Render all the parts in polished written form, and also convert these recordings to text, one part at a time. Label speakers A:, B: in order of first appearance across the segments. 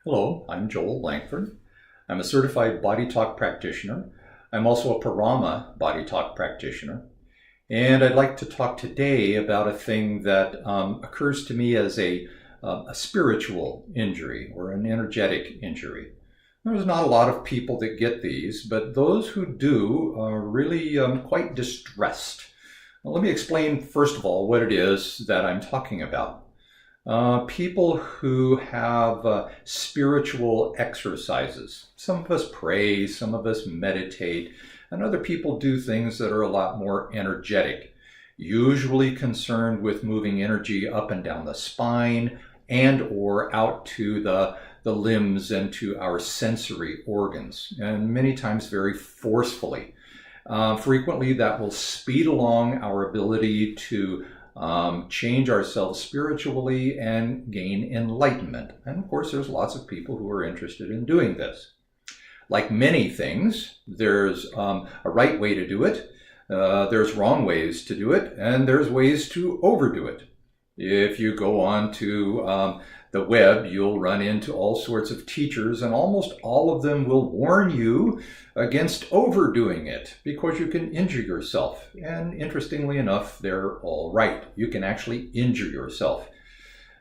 A: Hello, I'm Joel Langford. I'm a certified body talk practitioner. I'm also a Parama body talk practitioner. And I'd like to talk today about a thing that occurs to me as a spiritual injury or an energetic injury. There's not a lot of people that get these, but those who do are really quite distressed. Now, let me explain, first of all, what it is that I'm talking about. People who have spiritual exercises. Some of us pray, some of us meditate, and other people do things that are a lot more energetic, usually concerned with moving energy up and down the spine and or out to the limbs and to our sensory organs, and many times very forcefully. Frequently that will speed along our ability to change ourselves spiritually and gain enlightenment. And of course, there's lots of people who are interested in doing this. Like many things, there's a right way to do it, there's wrong ways to do it, and there's ways to overdo it. If you go on to the web, you'll run into all sorts of teachers, and almost all of them will warn you against overdoing it because you can injure yourself. And interestingly enough, they're all right. You can actually injure yourself.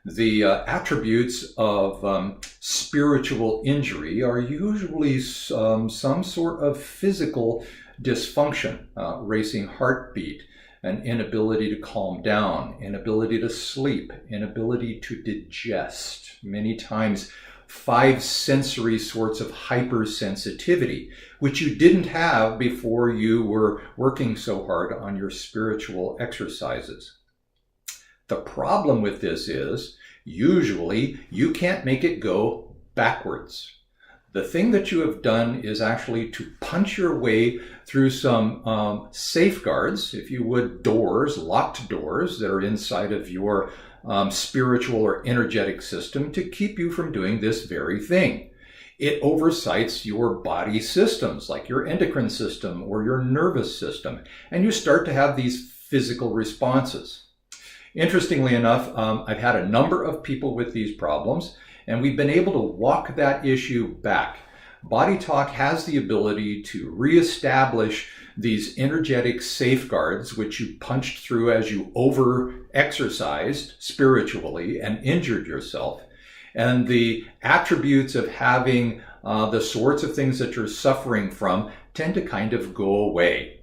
A: The attributes of spiritual injury are usually some sort of physical dysfunction, racing heartbeat, an inability to calm down, inability to sleep, inability to digest, many times 5 sensory sorts of hypersensitivity, which you didn't have before you were working so hard on your spiritual exercises. The problem with this is, usually, you can't make it go backwards. The thing that you have done is actually to punch your way through some safeguards, if you would, doors, locked doors that are inside of your spiritual or energetic system to keep you from doing this very thing. It oversights your body systems, like your endocrine system or your nervous system, and you start to have these physical responses. Interestingly enough, I've had a number of people with these problems, and we've been able to walk that issue back. Body Talk has the ability to reestablish these energetic safeguards which you punched through as you over-exercised spiritually and injured yourself. And the attributes of having the sorts of things that you're suffering from tend to kind of go away.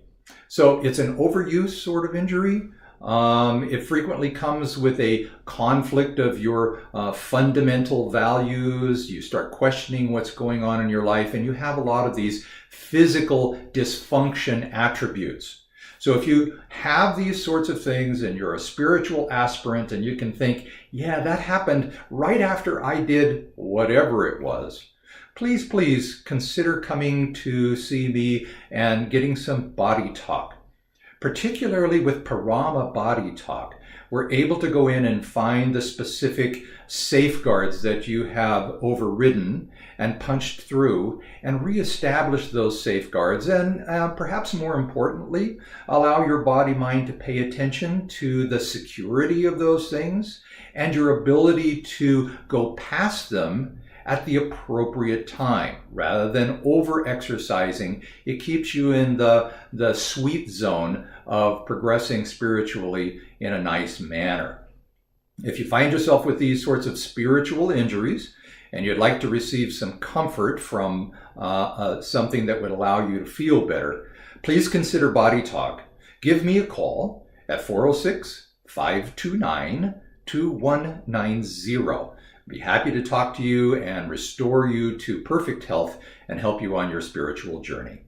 A: So it's an overuse sort of injury. It frequently comes with a conflict of your fundamental values. You start questioning what's going on in your life, and you have a lot of these physical dysfunction attributes. So if you have these sorts of things and you're a spiritual aspirant and you can think, yeah, that happened right after I did whatever it was, please consider coming to see me and getting some body talk. Particularly with Parama Body Talk, we're able to go in and find the specific safeguards that you have overridden and punched through and reestablish those safeguards, and perhaps more importantly, allow your body-mind to pay attention to the security of those things and your ability to go past them at the appropriate time. Rather than over-exercising, it keeps you in the sweet zone of progressing spiritually in a nice manner. If you find yourself with these sorts of spiritual injuries and you'd like to receive some comfort from something that would allow you to feel better, please consider Body Talk. Give me a call at 406-529-2190. Be happy to talk to you and restore you to perfect health and help you on your spiritual journey.